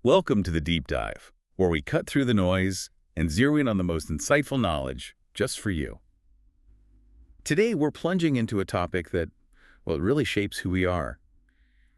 Welcome to the Deep Dive, where we cut through the noise and zero in on the most insightful knowledge just for you. Today, we're plunging into a topic that, well, it really shapes who we are.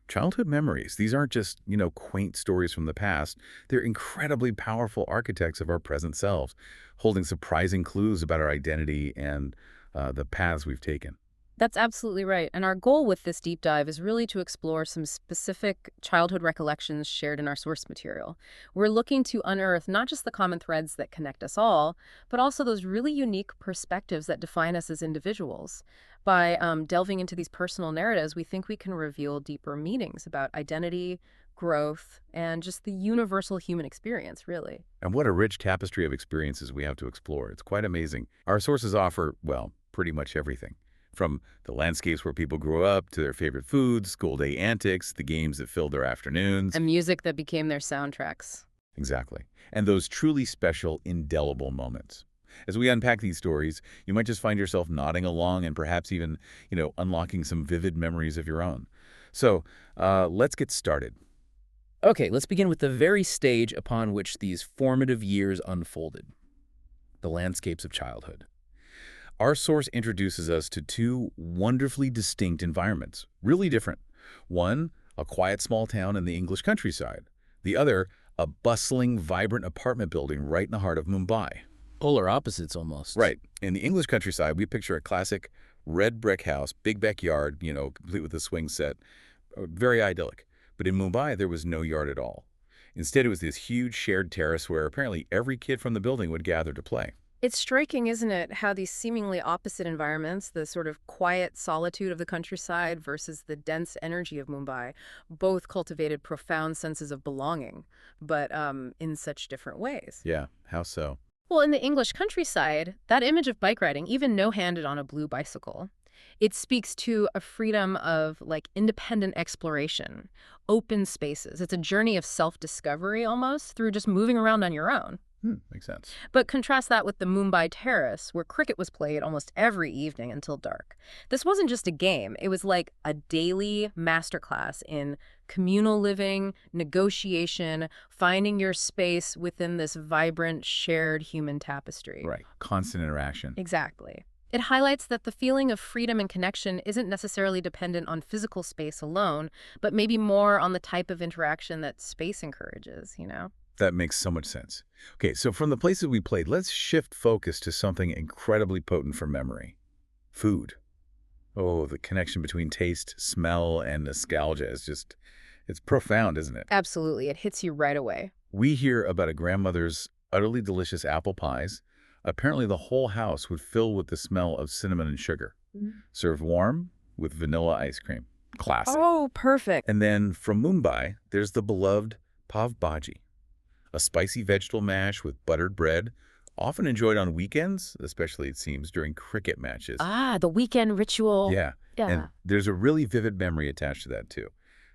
Childhood memories. These aren't just, quaint stories from the past. They're incredibly powerful architects of our present selves, holding surprising clues about our identity and the paths we've taken. That's absolutely right. And our goal with this deep dive is really to explore some specific childhood recollections shared in our source material. We're looking to unearth not just the common threads that connect us all, but also those really unique perspectives that define us as individuals. By delving into these personal narratives, we think we can reveal deeper meanings about identity, growth, and just the universal human experience, really. And what a rich tapestry of experiences we have to explore. It's quite amazing. Our sources offer, well, pretty much everything. From the landscapes where people grew up to their favorite foods, school day antics, the games that filled their afternoons. And music that became their soundtracks. Exactly. And those truly special, indelible moments. As we unpack these stories, you might just find yourself nodding along and perhaps even, unlocking some vivid memories of your own. So let's get started. Okay, let's begin with the very stage upon which these formative years unfolded, the landscapes of childhood. Our source introduces us to two wonderfully distinct environments, really different. One, a quiet small town in the English countryside. The other, a bustling, vibrant apartment building right in the heart of Mumbai. Polar opposites almost. Right. In the English countryside, we picture a classic red brick house, big backyard, complete with a swing set. Very idyllic. But in Mumbai, there was no yard at all. Instead, it was this huge shared terrace where apparently every kid from the building would gather to play. It's striking, isn't it, how these seemingly opposite environments, the sort of quiet solitude of the countryside versus the dense energy of Mumbai, both cultivated profound senses of belonging, but in such different ways. Yeah, how so? Well, in the English countryside, that image of bike riding, even no-handed on a blue bicycle, it speaks to a freedom of, like, independent exploration, open spaces. It's a journey of self-discovery almost through just moving around on your own. Makes sense. But contrast that with the Mumbai Terrace, where cricket was played almost every evening until dark. This wasn't just a game. It was like a daily masterclass in communal living, negotiation, finding your space within this vibrant, shared human tapestry. Right. Constant interaction. Exactly. It highlights that the feeling of freedom and connection isn't necessarily dependent on physical space alone, but maybe more on the type of interaction that space encourages. That makes so much sense. Okay, so from the places we played, let's shift focus to something incredibly potent for memory. Food. Oh, the connection between taste, smell, and nostalgia is just, it's profound, isn't it? Absolutely. It hits you right away. We hear about a grandmother's utterly delicious apple pies. Apparently the whole house would fill with the smell of cinnamon and sugar. Served warm with vanilla ice cream. Classic. Oh, perfect. And then from Mumbai, there's the beloved pav bhaji. A spicy vegetable mash with buttered bread, often enjoyed on weekends, especially, it seems, during cricket matches. Ah, the weekend ritual. Yeah. Yeah. And there's a really vivid memory attached to that, too.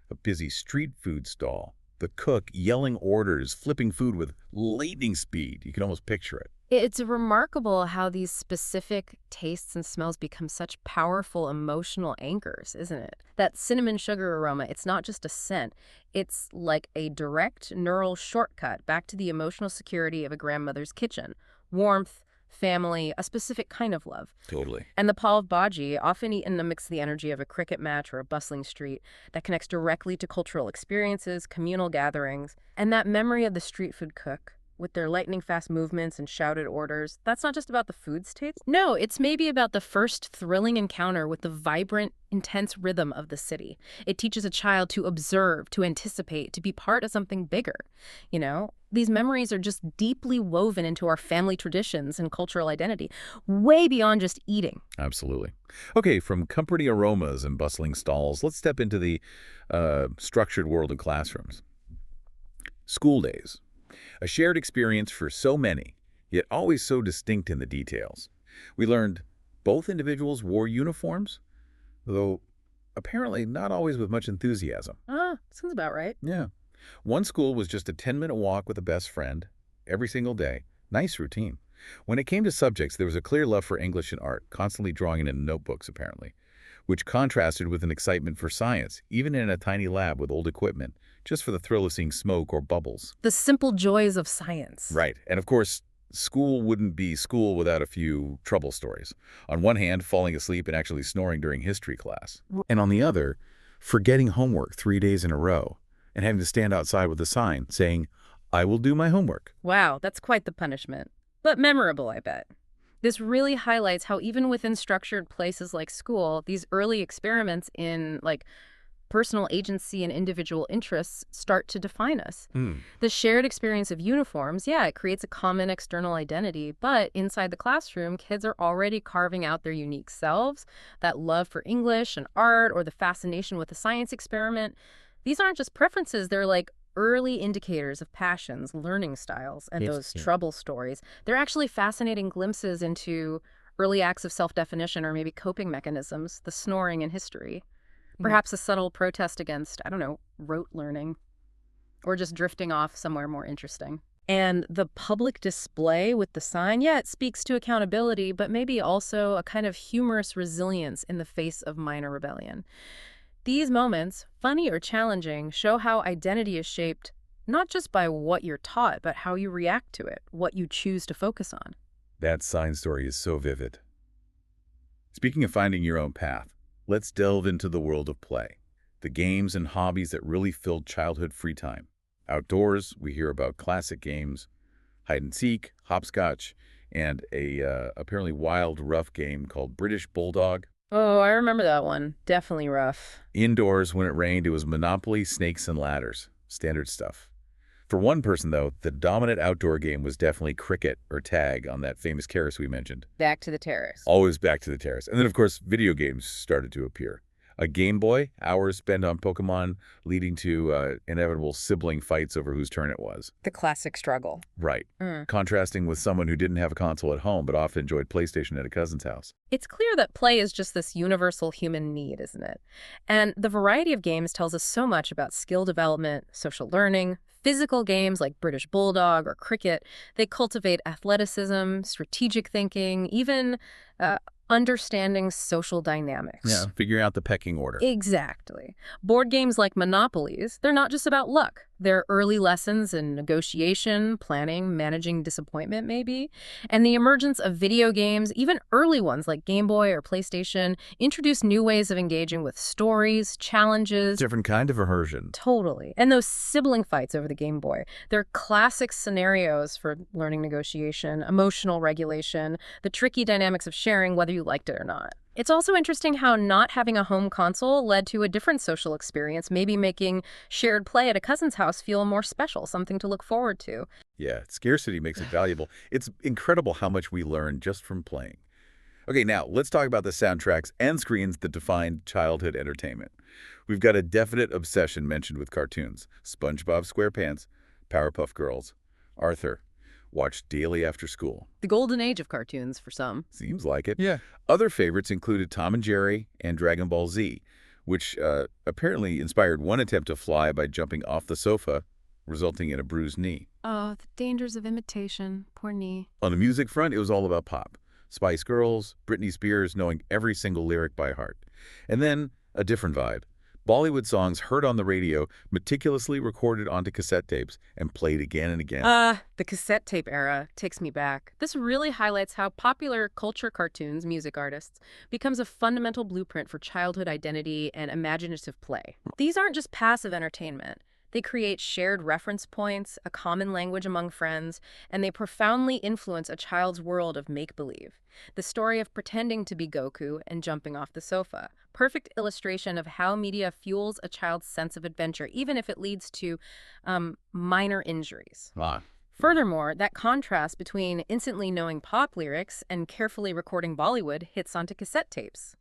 A busy street food stall, the cook yelling orders, flipping food with lightning speed. You can almost picture it. It's remarkable how these specific tastes and smells become such powerful emotional anchors, isn't it? That cinnamon sugar aroma, it's not just a scent. It's like a direct neural shortcut back to the emotional security of a grandmother's kitchen. Warmth, family, a specific kind of love. Totally. And the pav bhaji, often eaten amidst the energy of a cricket match or a bustling street, that connects directly to cultural experiences, communal gatherings, and that memory of the street food cook with their lightning-fast movements and shouted orders. That's not just about the food's taste. No, it's maybe about the first thrilling encounter with the vibrant, intense rhythm of the city. It teaches a child to observe, to anticipate, to be part of something bigger. These memories are just deeply woven into our family traditions and cultural identity, way beyond just eating. Absolutely. Okay, from comforting aromas and bustling stalls, let's step into the structured world of classrooms. School days. A shared experience for so many, yet always so distinct in the details. We learned both individuals wore uniforms, though apparently not always with much enthusiasm. Sounds about right. Yeah. One school was just a 10-minute walk with a best friend every single day. Nice routine. When it came to subjects, there was a clear love for English and art, constantly drawing it in notebooks apparently, which contrasted with an excitement for science, even in a tiny lab with old equipment, just for the thrill of seeing smoke or bubbles. The simple joys of science. Right. And of course, school wouldn't be school without a few trouble stories. On one hand, falling asleep and actually snoring during history class. And on the other, forgetting homework 3 days in a row and having to stand outside with a sign saying, "I will do my homework." Wow, that's quite the punishment. But memorable, I bet. This really highlights how even within structured places like school, these early experiments in personal agency and individual interests start to define us. The shared experience of uniforms, yeah, it creates a common external identity, but inside the classroom, kids are already carving out their unique selves, that love for English and art or the fascination with a science experiment. These aren't just preferences, they're like early indicators of passions, learning styles, and those trouble stories. They're actually fascinating glimpses into early acts of self-definition or maybe coping mechanisms, the snoring in history. Perhaps a subtle protest against, I don't know, rote learning, or just drifting off somewhere more interesting. And the public display with the sign, yeah, it speaks to accountability, but maybe also a kind of humorous resilience in the face of minor rebellion. These moments, funny or challenging, show how identity is shaped not just by what you're taught, but how you react to it, what you choose to focus on. That sign story is so vivid. Speaking of finding your own path, let's delve into the world of play, the games and hobbies that really filled childhood free time. Outdoors, we hear about classic games, hide and seek, hopscotch, and a apparently wild, rough game called British Bulldog. Oh, I remember that one. Definitely rough. Indoors, when it rained, it was Monopoly, Snakes, and Ladders. Standard stuff. For one person, though, the dominant outdoor game was definitely cricket or tag on that famous terrace we mentioned. Back to the terrace. Always back to the terrace. And then, of course, video games started to appear. A Game Boy, hours spent on Pokemon, leading to inevitable sibling fights over whose turn it was. The classic struggle. Right. Contrasting with someone who didn't have a console at home but often enjoyed PlayStation at a cousin's house. It's clear that play is just this universal human need, isn't it? And the variety of games tells us so much about skill development, social learning. Physical games like British Bulldog or cricket, they cultivate athleticism, strategic thinking, even understanding social dynamics. Yeah, figuring out the pecking order. Exactly. Board games like Monopolies, they're not just about luck. They're early lessons in negotiation, planning, managing disappointment maybe. And the emergence of video games, even early ones like Game Boy or PlayStation, introduce new ways of engaging with stories, challenges. Different kind of immersion. Totally. And those sibling fights over the Game Boy, they're classic scenarios for learning negotiation, emotional regulation, the tricky dynamics of sharing whether you liked it or not. It's also interesting how not having a home console led to a different social experience, maybe making shared play at a cousin's house feel more special, something to look forward to. Yeah, scarcity makes it valuable. It's incredible how much we learn just from playing. Okay, now let's talk about the soundtracks and screens that defined childhood entertainment. We've got a definite obsession mentioned with cartoons. SpongeBob SquarePants, Powerpuff Girls, Arthur. Watched daily after school. The golden age of cartoons for some. Seems like it. Yeah. Other favorites included Tom and Jerry and Dragon Ball Z, which apparently inspired one attempt to fly by jumping off the sofa, resulting in a bruised knee. Oh, the dangers of imitation. Poor knee. On the music front, it was all about pop. Spice Girls, Britney Spears knowing every single lyric by heart. And then a different vibe. Bollywood songs heard on the radio, meticulously recorded onto cassette tapes, and played again and again. The cassette tape era takes me back. This really highlights how popular culture cartoons, music artists, becomes a fundamental blueprint for childhood identity and imaginative play. These aren't just passive entertainment. They create shared reference points, a common language among friends, and they profoundly influence a child's world of make-believe. The story of pretending to be Goku and jumping off the sofa. Perfect illustration of how media fuels a child's sense of adventure, even if it leads to minor injuries. Furthermore, that contrast between instantly knowing pop lyrics and carefully recording Bollywood hits onto cassette tapes.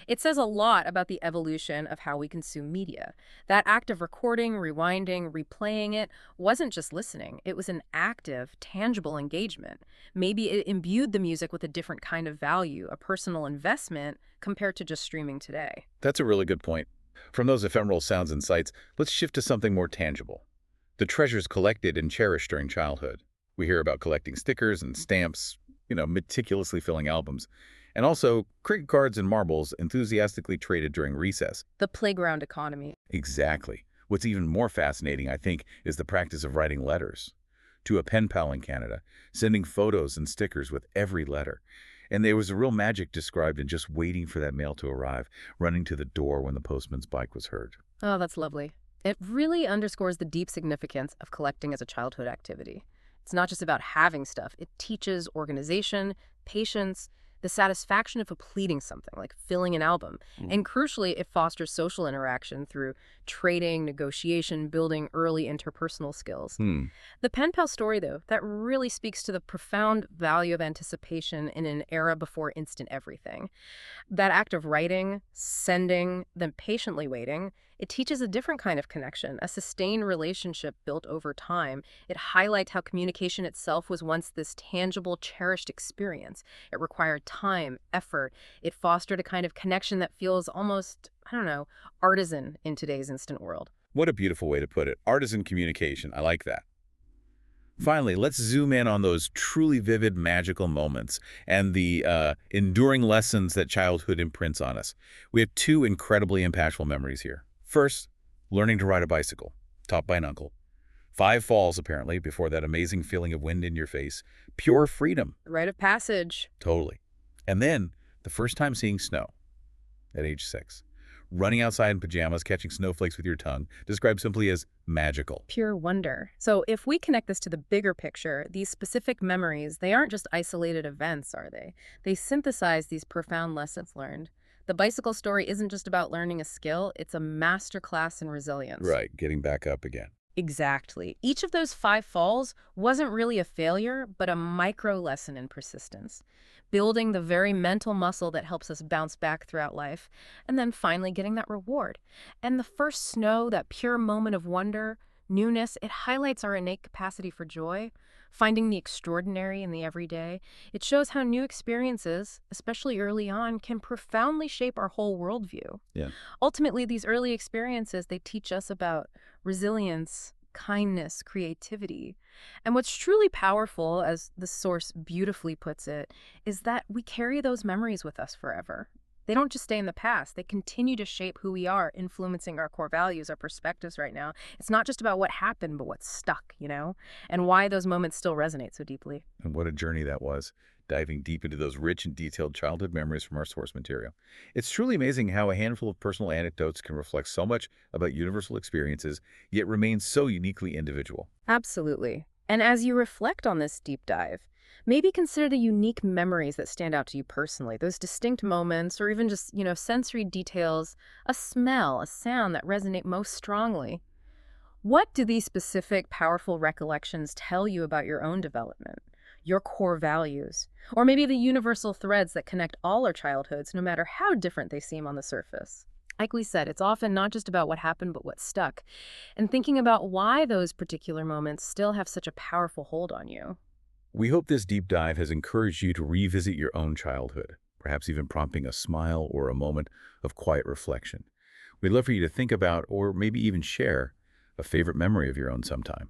It says a lot about the evolution of how we consume media. That act of recording, rewinding, replaying it wasn't just listening. It was an active, tangible engagement. Maybe it imbued the music with a different kind of value, a personal investment, compared to just streaming today. That's a really good point. From those ephemeral sounds and sights, let's shift to something more tangible. The treasures collected and cherished during childhood. We hear about collecting stickers and stamps, meticulously filling albums. And also, cricket cards and marbles enthusiastically traded during recess. The playground economy. Exactly. What's even more fascinating, I think, is the practice of writing letters to a pen pal in Canada, sending photos and stickers with every letter. And there was a real magic described in just waiting for that mail to arrive, running to the door when the postman's bike was heard. Oh, that's lovely. It really underscores the deep significance of collecting as a childhood activity. It's not just about having stuff. It teaches organization, patience, the satisfaction of completing something, like filling an album. And crucially, it fosters social interaction through trading, negotiation, building early interpersonal skills. The pen pal story, though, that really speaks to the profound value of anticipation in an era before instant everything. That act of writing, sending, then patiently waiting, it teaches a different kind of connection, a sustained relationship built over time. It highlights how communication itself was once this tangible, cherished experience. It required time, effort. It fostered a kind of connection that feels almost, I don't know, artisan in today's instant world. What a beautiful way to put it. Artisan communication. I like that. Finally, let's zoom in on those truly vivid, magical moments and the enduring lessons that childhood imprints on us. We have two incredibly impactful memories here. First, learning to ride a bicycle, taught by an uncle. 5 falls, apparently, before that amazing feeling of wind in your face. Pure freedom. Rite of passage. Totally. And then, the first time seeing snow, at age 6. Running outside in pajamas, catching snowflakes with your tongue, described simply as magical. Pure wonder. So if we connect this to the bigger picture, these specific memories, they aren't just isolated events, are they? They synthesize these profound lessons learned. The bicycle story isn't just about learning a skill, it's a masterclass in resilience. Right, getting back up again. Exactly. Each of those 5 falls wasn't really a failure, but a micro lesson in persistence, building the very mental muscle that helps us bounce back throughout life, and then finally getting that reward. And the first snow, that pure moment of wonder, newness, it highlights our innate capacity for joy, finding the extraordinary in the everyday. It shows how new experiences, especially early on, can profoundly shape our whole worldview. Yeah. Ultimately, these early experiences, they teach us about resilience, kindness, creativity. And what's truly powerful, as the source beautifully puts it, is that we carry those memories with us forever. They don't just stay in the past. They continue to shape who we are, influencing our core values, our perspectives right now. It's not just about what happened, but what's stuck, and why those moments still resonate so deeply. And what a journey that was, diving deep into those rich and detailed childhood memories from our source material. It's truly amazing how a handful of personal anecdotes can reflect so much about universal experiences, yet remain so uniquely individual. Absolutely. And as you reflect on this deep dive, maybe consider the unique memories that stand out to you personally, those distinct moments, or even just, sensory details, a smell, a sound that resonate most strongly. What do these specific, powerful recollections tell you about your own development, your core values, or maybe the universal threads that connect all our childhoods, no matter how different they seem on the surface? Like we said, it's often not just about what happened, but what stuck, and thinking about why those particular moments still have such a powerful hold on you. We hope this deep dive has encouraged you to revisit your own childhood, perhaps even prompting a smile or a moment of quiet reflection. We'd love for you to think about, or maybe even share, a favorite memory of your own sometime.